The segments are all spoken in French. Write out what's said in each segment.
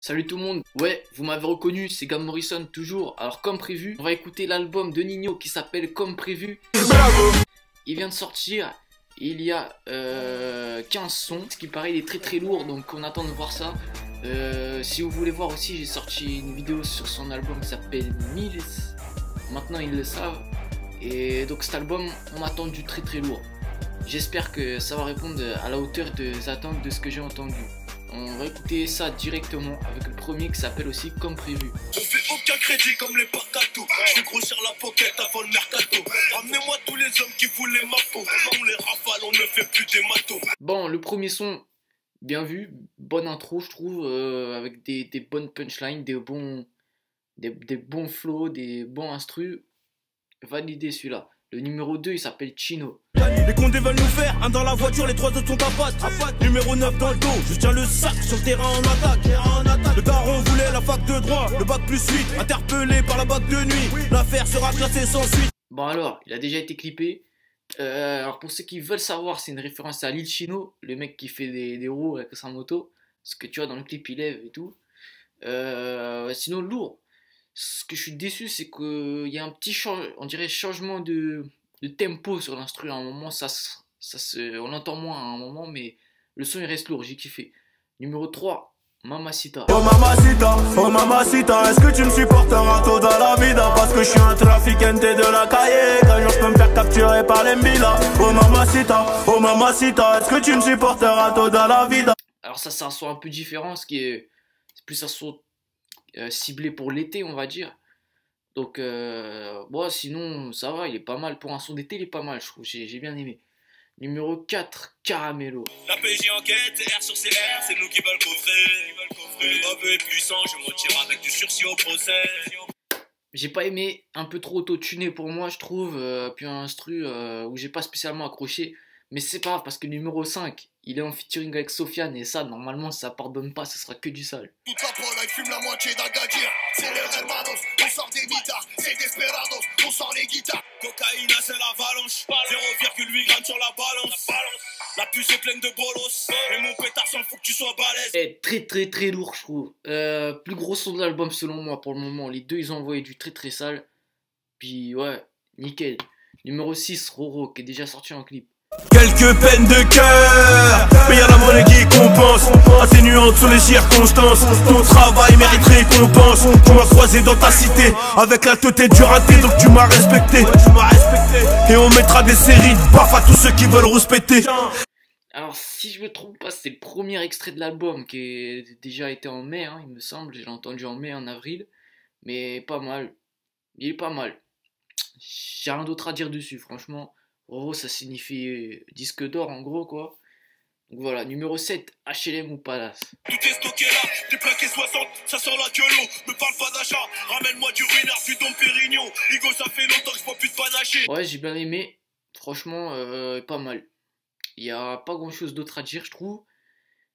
Salut tout le monde, ouais, vous m'avez reconnu, c'est Gam Morrison toujours. Alors comme prévu, on va écouter l'album de Nino qui s'appelle Comme Prévu. Bravo. Il vient de sortir, il y a 15 sons, ce qui paraît il est très lourd, donc on attend de voir ça. Si vous voulez voir aussi, j'ai sorti une vidéo sur son album qui s'appelle Mills. Maintenant ils le savent. Et donc cet album, on attend du très lourd. J'espère que ça va répondre à la hauteur des attentes de ce que j'ai entendu. On va écouter ça directement avec le premier qui s'appelle aussi Comme Prévu. On fait aucun crédit comme les parcato. Je fais grossir la pocket avant le mercato. Ramenez-moi tous les hommes qui voulaient ma peau. On les rafale, on ne fait plus des matos. Bon, le premier son, bien vu, bonne intro je trouve, avec des bonnes punchlines, des bons flows, des bons instrus. Validé celui-là. Le numéro 2 il s'appelle Chino. Les condés veulent nous faire, un dans la voiture, les trois autres sont à patte. Numéro 9 dans le dos, je tiens le sac sur le terrain en attaque. Le daron voulait la fac de droit, le bac plus 8, interpellé par la bac de nuit. L'affaire sera classée sans suite. Bon alors, il a déjà été clippé. Alors pour ceux qui veulent savoir, c'est une référence à Lil Chino, le mec qui fait des roues avec sa moto. Parce que tu vois dans le clip il lève et tout. Sinon lourd. Ce que je suis déçu, c'est qu'il y a un petit changement de tempo sur l'instru. À un moment, on l'entend moins à un moment, mais le son il reste lourd, j'ai kiffé. Numéro 3, Mamacita. Oh mamacita, est-ce que tu me supporteras tôt dans la vida? Parce que je suis un trafiquant de la cahier. Qu'un jour je peux me faire capturer par les mbila. Oh mamacita, est-ce que tu me supporteras tôt dans la vida? Alors ça, c'est un son un peu différent, c'est plus un son ciblé pour l'été on va dire. Donc bon, sinon ça va, il est pas mal pour un son d'été, il est pas mal je trouve, j'ai bien aimé. Numéro 4, Caramello. La PJ enquête, R sur CR, c'est nous qui veulent coffrer. Le baveux est puissant, je me retire avec du sursis au procès. J'ai pas aimé, un peu trop auto-tuné pour moi je trouve, puis un instru où j'ai pas spécialement accroché. Mais c'est pas grave parce que numéro 5, il est en featuring avec Sofiane et ça, normalement, ça pardonne pas, ce sera que du sale. Toute la pola, il fume la moitié d'un gadir. C'est les hermanos, on sort des guitares. C'est Desperados, on sort les guitares. Cocaïne, c'est l'avalanche. 0,8 grammes sur la balance. La puce est pleine de bolos. Et mon pétard s'en fout que tu sois balèze. Et très lourd, je trouve. Plus gros son de l'album selon moi pour le moment. Les deux, ils ont envoyé du très sale. Puis ouais, nickel. Numéro 6, Roro, qui est déjà sorti en clip. Quelques peines de cœur, mais y'a la monnaie qui compense. Atténuante sur les circonstances. Ton travail mérite récompense. Tu m'as croisé dans ta cité avec la tête du raté, donc tu m'as respecté. Et on mettra des séries de baffes à tous ceux qui veulent rouspéter. Alors si je me trompe pas, c'est le premier extrait de l'album qui a déjà été en mai, hein, il me semble. J'ai entendu en mai, en avril. Mais pas mal. Il est pas mal. J'ai rien d'autre à dire dessus, franchement. Roro, ça signifie disque d'or en gros quoi. Donc voilà, numéro 7, HLM ou Palace. Tout est stocké là, t'es plaqué 60, ça sent la queue l'eau. Me parle pas d'achat, ramène-moi du ruinard, du Dom Pérignon. Hugo, ça fait longtemps que je vois plus de panaché. Ouais, j'ai bien aimé, franchement, pas mal. Il y a pas grand chose d'autre à dire, je trouve.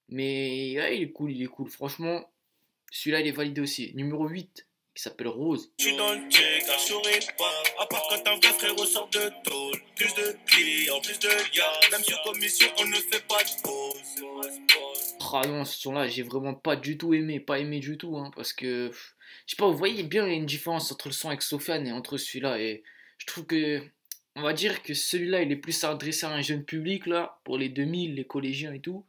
Mais ouais, il est cool, franchement. Celui-là, il est validé aussi. Numéro 8, qui s'appelle Rose. Je suis dans le check, car je saurais pas. À part quand un vrai frère ressort de tôle. Plus de clients, plus de liens. Même sur commission, on ne fait pas de pause. Ah non, ce son-là, j'ai vraiment pas du tout aimé. Pas aimé du tout, hein, parce que... Je sais pas, vous voyez bien, il y a une différence entre le son avec Sofiane et entre celui-là. Et je trouve que... On va dire que celui-là, il est plus adressé à un jeune public, là, pour les 2000, les collégiens et tout.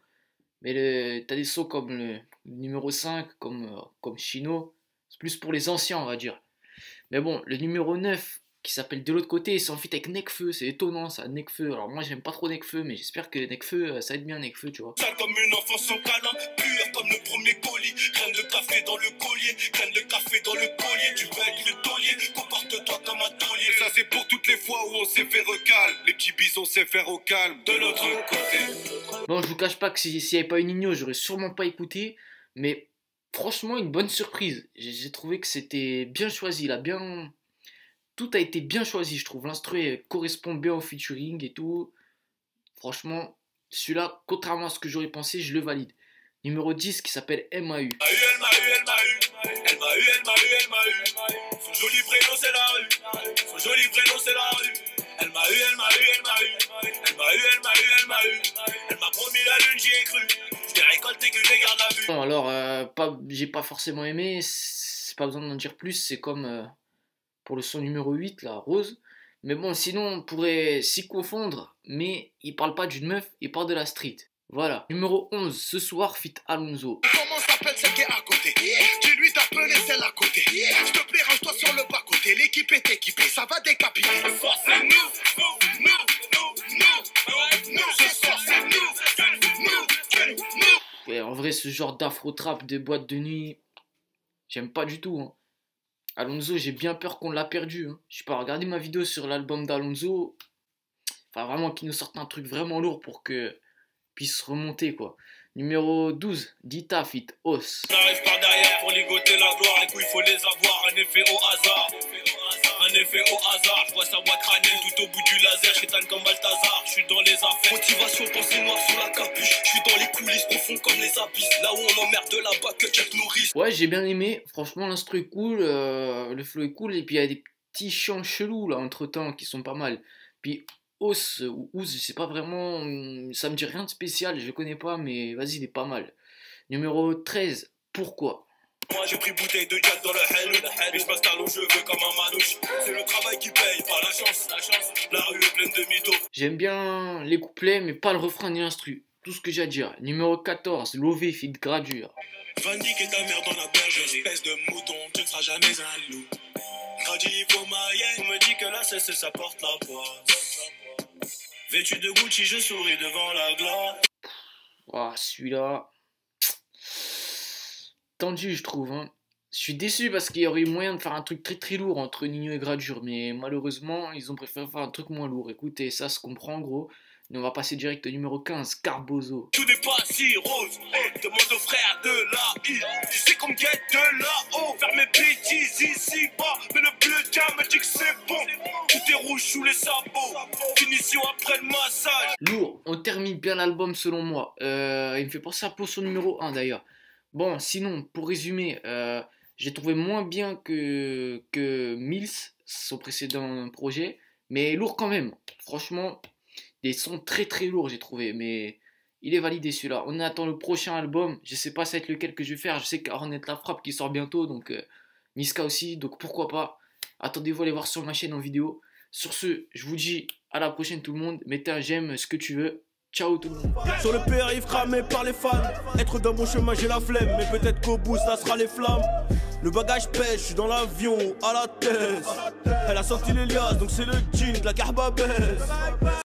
Mais t'as des sons comme le numéro 5, comme Chino. C'est plus pour les anciens, on va dire. Mais bon, le numéro 9, qui s'appelle De l'autre côté, c'est en feat avec Nekfeu. C'est étonnant, ça, Nekfeu. Alors moi, j'aime pas trop Nekfeu, mais j'espère que Nekfeu, ça aide bien Nekfeu, tu vois. Sale comme une enfant sans câlin, pure comme le premier colis. Graine de café dans le collier, graine de café dans le collier. Tu payes le taulier, comporte-toi comme un taulier. Ça c'est pour toutes les fois où on s'est fait recal. Les petits bisons s'est faire au calme. De l'autre côté. Bon, je vous cache pas que s'il n'y avait pas une Nino, j'aurais sûrement pas écouté. Mais franchement, une bonne surprise. J'ai trouvé que c'était bien choisi, là, bien... Tout a été bien choisi, je trouve. L'instru correspond bien au featuring et tout. Franchement, celui-là, contrairement à ce que j'aurais pensé, je le valide. Numéro 10 qui s'appelle MAU. Son joli prénom c'est la rue. Son joli prénom c'est la rue. Elle m'a Elle m'a promis la lune, j'y ai cru. Je l'ai récolté que je garde la vue. Bon, alors, j'ai pas forcément aimé, c'est pas besoin d'en dire plus, c'est comme pour le son numéro 8, là, Rose. Mais bon, sinon, on pourrait s'y confondre, mais il parle pas d'une meuf, il parle de la street. Voilà. Numéro 11, ce soir, fit Alonso. Comment s'appelle celle qui est à côté? Dis-lui d'appeler celle à côté. S'il te plaît, range-toi sur le bas-côté. L'équipe est équipée, ça va décapiter. Ce soir, c'est nous. Ce soir, c'est nous. Ouais, en vrai, ce genre d'afro-trap de boîte de nuit, j'aime pas du tout. Hein. Alonso, j'ai bien peur qu'on l'a perdu. Hein. Je sais pas, regardez ma vidéo sur l'album d'Alonso. Enfin, vraiment, qu'il nous sorte un truc vraiment lourd pour que puisse remonter, quoi. Numéro 12, Dita fit Os. J'arrive par derrière pour ligoter la gloire. Les couilles, faut les avoir. Un effet au hasard. Je vois sa boîte crânienne tout au bout du laser. Chétane comme Balthazar, je suis dans les affaires. Motivation, pensée noire sous la capuche. Je suis dans les coulisses profondes comme les abysses. Là où on emmerde de là-bas que Chuck Norris. Ouais, j'ai bien aimé. Franchement, l'instru est cool. Le flow est cool. Et puis, il y a des petits chants chelous, là, entre-temps, qui sont pas mal. Puis, Os ou Ouz, je sais pas vraiment. Ça me dit rien de spécial, je le connais pas, mais vas-y, il est pas mal. Numéro 13, pourquoi? Moi j'ai pris bouteille de Jack dans le hell. Et je passe talon cheveux comme un manouche. C'est le travail qui paye, pas la chance. La rue est pleine de mythos. J'aime bien les couplets, mais pas le refrain ni l'instru. Tout ce que j'ai à dire. Numéro 14, Lové fit Gradure. Va niquer ta mère dans la bergerie. Espèce de mouton, tu ne seras jamais un loup. Gradi pour Mayenne, on me dit que la cesse ça porte la poisse. Vêtu de Gucci, je souris devant la glace. Ah, celui-là. Tendu, je trouve. Hein. Je suis déçu parce qu'il y aurait eu moyen de faire un truc très très lourd entre Nino et Gradure, mais malheureusement, ils ont préféré faire un truc moins lourd. Écoutez, ça se comprend, gros. Mais on va passer direct au numéro 15, Carbozo. Tout n'est pas si rose. Demande aux frères de la I. Tu sais qu'on me guette de là-haut. Faire mes bêtises ici bas. Mais le bleu tiens me dit que c'est bon. Tout est rouge sous les sabots. Finition après le massage. Lourd, on termine bien l'album selon moi. Il me fait penser à Potion numéro 1 d'ailleurs. Bon, sinon, pour résumer, j'ai trouvé moins bien que Mills, son précédent projet, mais lourd quand même. Franchement, des sons très très lourds j'ai trouvé, mais il est validé celui-là. On attend le prochain album, je sais pas ça va être lequel que je vais faire, je sais qu'Arnett La Frappe qui sort bientôt, donc Niska aussi, donc pourquoi pas. Attendez-vous à aller voir sur ma chaîne en vidéo. Sur ce, je vous dis à la prochaine tout le monde, mettez un j'aime, ce que tu veux. Ciao tout le monde. Sur le périph' cramé par les fans. Être dans mon chemin j'ai la flemme. Mais peut-être qu'au bout ça sera les flammes. Le bagage pêche, je suis dans l'avion à la tête. Elle a sorti les liasses donc c'est le jean de la carbabès.